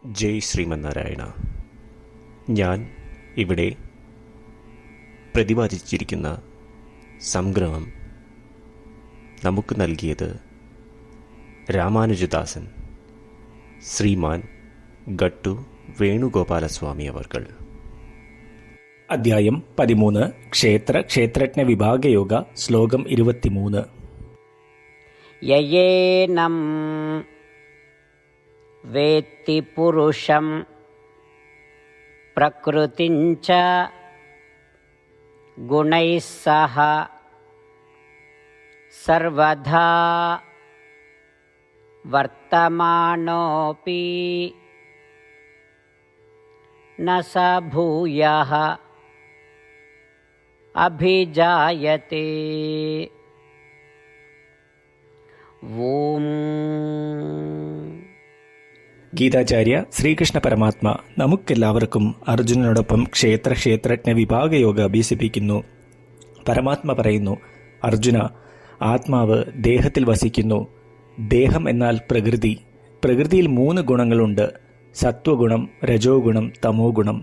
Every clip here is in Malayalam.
ജയ് ശ്രീമന്നാരായണ. ഞാൻ ഇവിടെ പ്രതിപാദിച്ചിരിക്കുന്ന സംഗ്രഹം നമുക്ക് നൽകിയത് രാമാനുജദാസൻ ശ്രീമാൻ ഗട്ടു വേണുഗോപാലസ്വാമി അവർകൾ. അധ്യായം 13. ക്ഷേത്രജ്ഞ വിഭാഗയോഗ. ശ്ലോകം 23. യയേനം വേത്തി പുരുഷം പ്രകൃതിഞ്ച ഗുണൈഃ സഹ സർവദാ വർത്തമാനോപി ന സ ഭൂയഃ അഭിജായത്തെ. ഓം. ഗീതാചാര്യ ശ്രീകൃഷ്ണ പരമാത്മ നമുക്കെല്ലാവർക്കും അർജുനനോടൊപ്പം ക്ഷേത്രജ്ഞ വിഭാഗയോഗ അഭ്യസിപ്പിക്കുന്നു. പരമാത്മ പറയുന്നു, അർജുന, ആത്മാവ് ദേഹത്തിൽ വസിക്കുന്നു. ദേഹം എന്നാൽ പ്രകൃതി. പ്രകൃതിയിൽ 3 ഗുണങ്ങളുണ്ട്: സത്വഗുണം, രജോ ഗുണം, തമോ ഗുണം.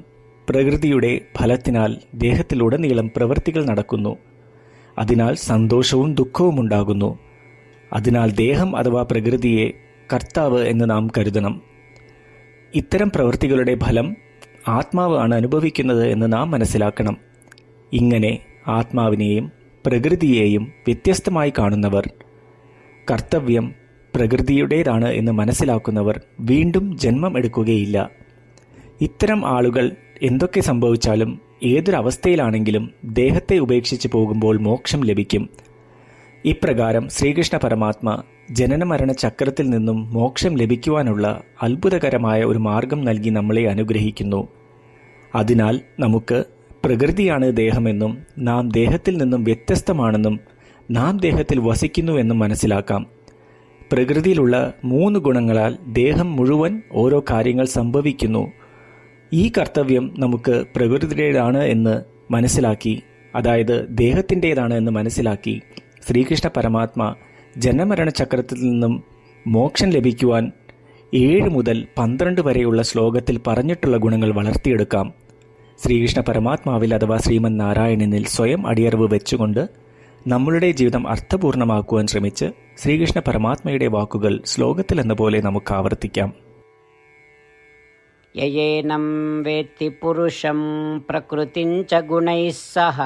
പ്രകൃതിയുടെ ഫലത്തിനാൽ ദേഹത്തിലുടനീളം പ്രവൃത്തികൾ നടക്കുന്നു. അതിനാൽ സന്തോഷവും ദുഃഖവും ഉണ്ടാകുന്നു. അതിനാൽ ദേഹം അഥവാ പ്രകൃതിയെ കർത്താവ് എന്ന് നാം കരുതണം. ഇത്തരം പ്രവൃത്തികളുടെ ഫലം ആത്മാവ് ആണ് അനുഭവിക്കുന്നത് എന്ന് നാം മനസ്സിലാക്കണം. ഇങ്ങനെ ആത്മാവിനെയും പ്രകൃതിയെയും വ്യത്യസ്തമായി കാണുന്നവർ, കർത്തവ്യം പ്രകൃതിയുടേതാണ് എന്ന് മനസ്സിലാക്കുന്നവർ വീണ്ടും ജന്മം എടുക്കുകയില്ല. ഇത്തരം ആളുകൾ എന്തൊക്കെ സംഭവിച്ചാലും ഏതൊരവസ്ഥയിലാണെങ്കിലും ദേഹത്തെ ഉപേക്ഷിച്ച് പോകുമ്പോൾ മോക്ഷം ലഭിക്കും. ഇപ്രകാരം ശ്രീകൃഷ്ണ പരമാത്മ ജനനമരണ ചക്രത്തിൽ നിന്നും മോക്ഷം ലഭിക്കുവാനുള്ള അത്ഭുതകരമായ ഒരു മാർഗം നൽകി നമ്മളെ അനുഗ്രഹിക്കുന്നു. അതിനാൽ നമുക്ക് പ്രകൃതിയാണ് ദേഹമെന്നും നാം ദേഹത്തിൽ നിന്നും വ്യത്യസ്തമാണെന്നും നാം ദേഹത്തിൽ വസിക്കുന്നുവെന്നും മനസ്സിലാക്കാം. പ്രകൃതിയിലുള്ള 3 ഗുണങ്ങളാൽ ദേഹം മുഴുവൻ ഓരോ കാര്യങ്ങൾ സംഭവിക്കുന്നു. ഈ കർത്തവ്യം നമുക്ക് പ്രകൃതിയുടേതാണ് എന്ന് മനസ്സിലാക്കി, അതായത് ദേഹത്തിൻ്റേതാണ് എന്ന് മനസ്സിലാക്കി, ശ്രീകൃഷ്ണ പരമാത്മ ജനമരണ ചക്രത്തിൽ നിന്നും മോക്ഷം ലഭിക്കുവാൻ 7 മുതൽ 12 വരെയുള്ള ശ്ലോകത്തിൽ പറഞ്ഞിട്ടുള്ള ഗുണങ്ങൾ വളർത്തിയെടുക്കാം. ശ്രീകൃഷ്ണ പരമാത്മാവിൽ അഥവാ ശ്രീമൻ നാരായണനിൽ സ്വയം അടിയറവ് വെച്ചുകൊണ്ട് നമ്മളുടെ ജീവിതം അർത്ഥപൂർണമാക്കുവാൻ ശ്രമിച്ച് ശ്രീകൃഷ്ണ പരമാത്മയുടെ വാക്കുകൾ ശ്ലോകത്തിൽ എന്ന പോലെ നമുക്ക് ആവർത്തിക്കാം. യയേനം വേത്തി പുരുഷം പ്രകൃതിഞ്ച ഗുണൈഃ സഹ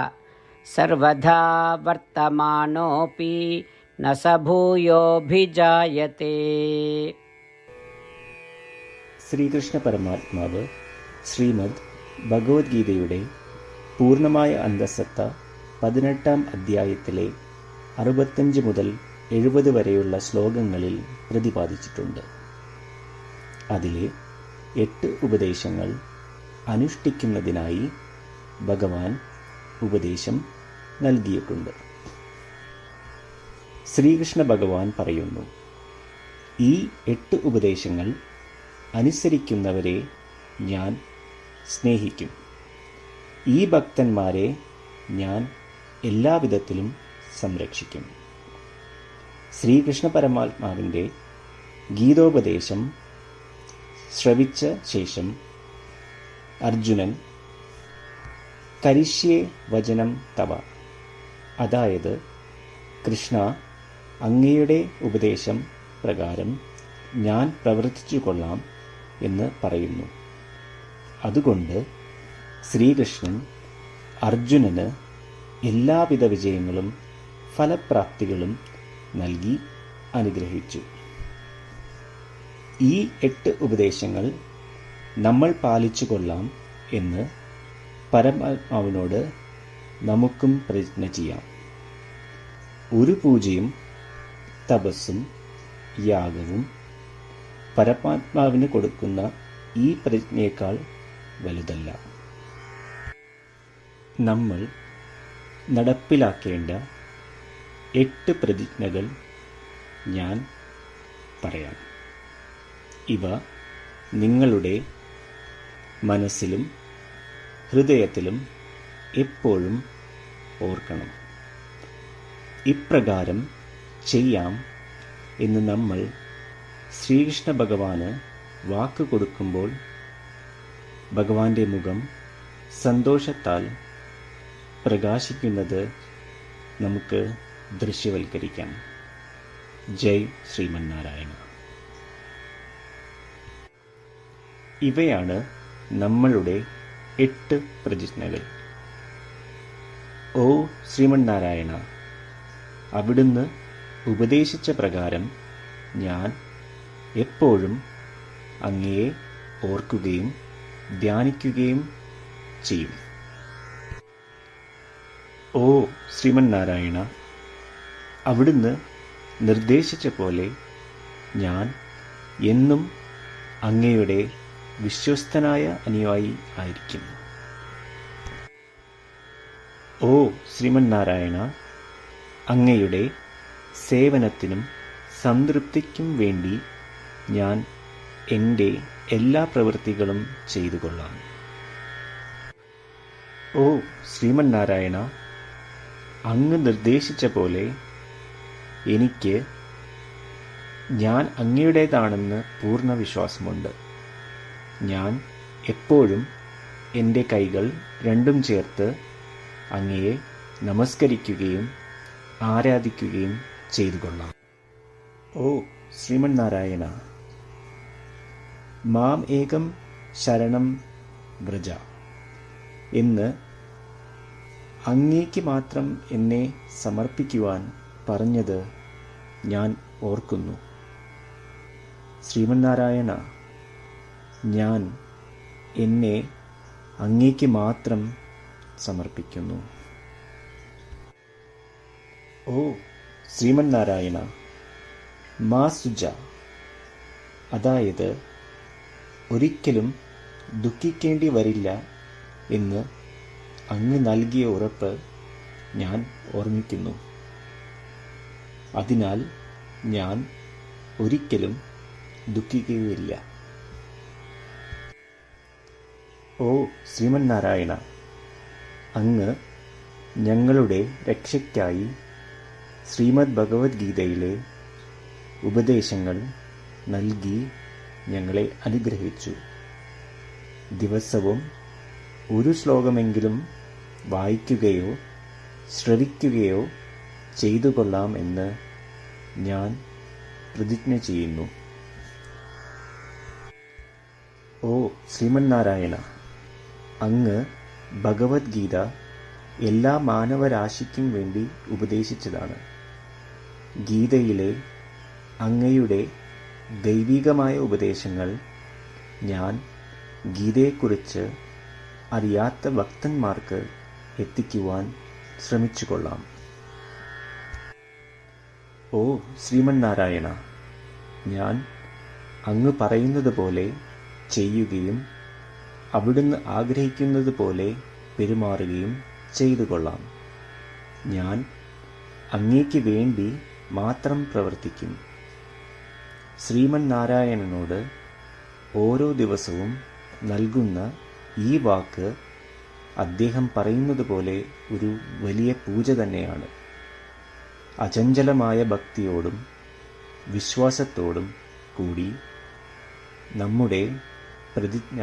സർവദാ വർത്തമാനോപി ന സ ഭൂയോഭിജായത്തെ. ശ്രീകൃഷ്ണ പരമാത്മാവ് ശ്രീമദ് ഭഗവത്ഗീതയുടെ പൂർണ്ണമായ അന്തഃസത്ത 18-ാം അധ്യായത്തിലെ 65 മുതൽ 70 വരെയുള്ള ശ്ലോകങ്ങളിൽ പ്രതിപാദിച്ചിട്ടുണ്ട്. അതിലെ 8 ഉപദേശങ്ങൾ അനുഷ്ഠിക്കുന്നതിനായി ഭഗവാൻ ഉപദേശം നൽകിയിട്ടുണ്ട്. ശ്രീകൃഷ്ണ ഭഗവാൻ പറയുന്നു, ഈ 8 ഉപദേശങ്ങൾ അനുസരിക്കുന്നവരെ ഞാൻ സ്നേഹിക്കും. ഈ ഭക്തന്മാരെ ഞാൻ എല്ലാവിധത്തിലും സംരക്ഷിക്കും. ശ്രീകൃഷ്ണ പരമാത്മാവിൻ്റെ ഗീതോപദേശം ശ്രവിച്ച ശേഷം അർജുനൻ കരിഷ്യേ വചനം തവ, അതായത് കൃഷ്ണ, അങ്ങയുടെ ഉപദേശം പ്രകാരം ഞാൻ പ്രവർത്തിച്ചു കൊള്ളാം എന്ന് പറയുന്നു. അതുകൊണ്ട് ശ്രീകൃഷ്ണൻ അർജുനന് എല്ലാവിധ വിജയങ്ങളും ഫലപ്രാപ്തികളും നൽകി അനുഗ്രഹിച്ചു. ഈ 8 ഉപദേശങ്ങൾ നമ്മൾ പാലിച്ചു കൊള്ളാം എന്ന് പരമാത്മാവിനോട് നമുക്കും പ്രതിജ്ഞ ചെയ്യാം. ഒരു പൂജയും തപസ്സും യാഗവും പരമാത്മാവിന് കൊടുക്കുന്ന ഈ പ്രതിജ്ഞയേക്കാൾ വലുതല്ല. നമ്മൾ നടപ്പിലാക്കേണ്ട 8 പ്രതിജ്ഞകൾ ഞാൻ പറയാം. ഇവ നിങ്ങളുടെ മനസ്സിലും ഹൃദയത്തിലും എപ്പോഴും ഓർക്കണം. ഇപ്രകാരം ചെയ്യാം എന്ന് നമ്മൾ ശ്രീകൃഷ്ണ ഭഗവാന് വാക്ക് കൊടുക്കുമ്പോൾ ഭഗവാന്റെ മുഖം സന്തോഷത്താൽ പ്രകാശിക്കുന്നത് നമുക്ക് ദൃശ്യവൽക്കരിക്കാം. ജയ് ശ്രീമന്നാരായണ. ഇവയാണ് നമ്മളുടെ 8 പ്രതിജ്ഞകൾ. ഓ ശ്രീമന്നാരായണ, അവിടുന്ന് ഉപദേശിച്ച പ്രകാരം ഞാൻ എപ്പോഴും അങ്ങയെ ഓർക്കുകയും ധ്യാനിക്കുകയും ചെയ്യും. ഓ ശ്രീമന്നാരായണ, അവിടുന്ന് നിർദ്ദേശിച്ച പോലെ ഞാൻ എന്നും അങ്ങയുടെ വിശ്വസ്തനായ അനുയായി ആയിരിക്കും. ഓ ശ്രീമന്നാരായണ, അങ്ങയുടെ സേവനത്തിനും സംതൃപ്തിക്കും വേണ്ടി ഞാൻ എൻ്റെ എല്ലാ പ്രവൃത്തികളും ചെയ്തുകൊള്ളാം. ഓ ശ്രീമന്നാരായണ, അങ്ങ് നിർദ്ദേശിച്ച പോലെ എനിക്ക് ഞാൻ അങ്ങയുടേതാണെന്ന് പൂർണ്ണ വിശ്വാസമുണ്ട്. ഞാൻ എപ്പോഴും എൻ്റെ കൈകൾ രണ്ടും ചേർത്ത് അങ്ങയെ നമസ്കരിക്കുകയും ആരാധിക്കുകയും ചെയ്തുകൊള്ളാം. ഓ ശ്രീമന്നാരായണ, മാം ഏകം ശരണം വ്രജ എന്ന് അങ്ങേക്ക് മാത്രം എന്നെ സമർപ്പിക്കുവാൻ പറഞ്ഞത് ഞാൻ ഓർക്കുന്നു. ശ്രീമന്നാരായണ, ഞാൻ എന്നെ അങ്ങേക്ക് മാത്രം സമർപ്പിക്കുന്നു. ഓ ശ്രീമന്നാരായണ, മാ സുജ, അതായത് ഒരിക്കലും ദുഃഖിക്കേണ്ടി വരില്ല എന്ന് അങ്ങ് നൽകിയ ഉറപ്പ് ഞാൻ ഓർമ്മിക്കുന്നു. അതിനാൽ ഞാൻ ഒരിക്കലും ദുഃഖിക്കുകയില്ല. ഓ ശ്രീമന്നാരായണ, അങ്ങ് ഞങ്ങളുടെ രക്ഷയ്ക്കായി ശ്രീമദ് ഭഗവത്ഗീതയിലെ ഉപദേശങ്ങൾ നൽകി ഞങ്ങളെ അനുഗ്രഹിച്ചു. ദിവസവും ഒരു ശ്ലോകമെങ്കിലും വായിക്കുകയോ ശ്രവിക്കുകയോ ചെയ്തുകൊള്ളാം എന്ന് ഞാൻ പ്രതിജ്ഞ ചെയ്യുന്നു. ഓ ശ്രീമന്നാരായണ, അങ്ങ് ഭഗവത്ഗീത എല്ലാ മാനവരാശിക്കും വേണ്ടി ഉപദേശിച്ചതാണ്. ഗീതയിലെ അങ്ങയുടെ ദൈവികമായ ഉപദേശങ്ങൾ ഞാൻ ഗീതയെക്കുറിച്ച് അറിയാത്ത ഭക്തന്മാർക്ക് എത്തിക്കുവാൻ ശ്രമിച്ചുകൊള്ളാം. ഓ ശ്രീമന്നാരായണ, ഞാൻ അങ്ങ് പറയുന്നത് പോലെ ചെയ്യുകയും അവിടുന്ന് ആഗ്രഹിക്കുന്നത് പോലെ പെരുമാറുകയും ചെയ്തുകൊള്ളാം. ഞാൻ അങ്ങേക്ക് വേണ്ടി മാത്രം പ്രവർത്തിക്കും. ശ്രീമന്നാരായണനോട് ഓരോ ദിവസവും നൽകുന്ന ഈ വാക്ക് അദ്ദേഹം പറയുന്നത് പോലെ ഒരു വലിയ പൂജ തന്നെയാണ്. അചഞ്ചലമായ ഭക്തിയോടും വിശ്വാസത്തോടും കൂടി നമ്മുടെ പ്രതിജ്ഞ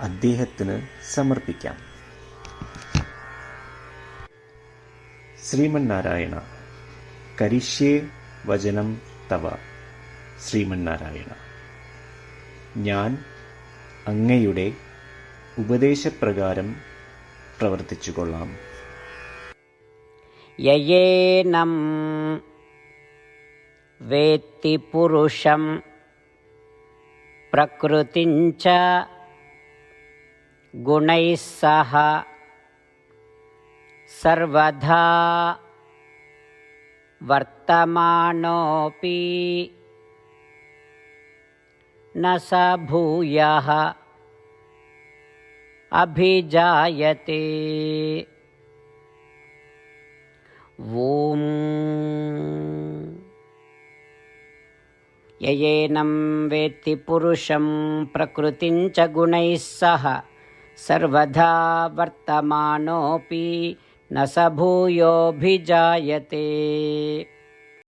അദ്ദേഹത്തിന് സമർപ്പിക്കാം. ശ്രീമന്നാരായണ, കരിഷ്യേ വചനം തവ. ശ്രീമന്നാരായണ, ഞാൻ അങ്ങയുടെ ഉപദേശപ്രകാരം പ്രവർത്തിച്ചുകൊള്ളാം. യയേനം വേത്തി പുരുഷം പ്രകൃതിഞ്ച ഗുണൈഃ സഹ സർവദാ വർത്തമാനോപി ന സ ഭൂയഃ അഭിജായത്തെ. ഓം യയേനം വേത്തി പുരുഷം പ്രകൃതിം ച ഗുണൈഃ സഹ സർവദാ വർത്തമാനോപി ന സ ഭൂയോഭിജായത്തെ.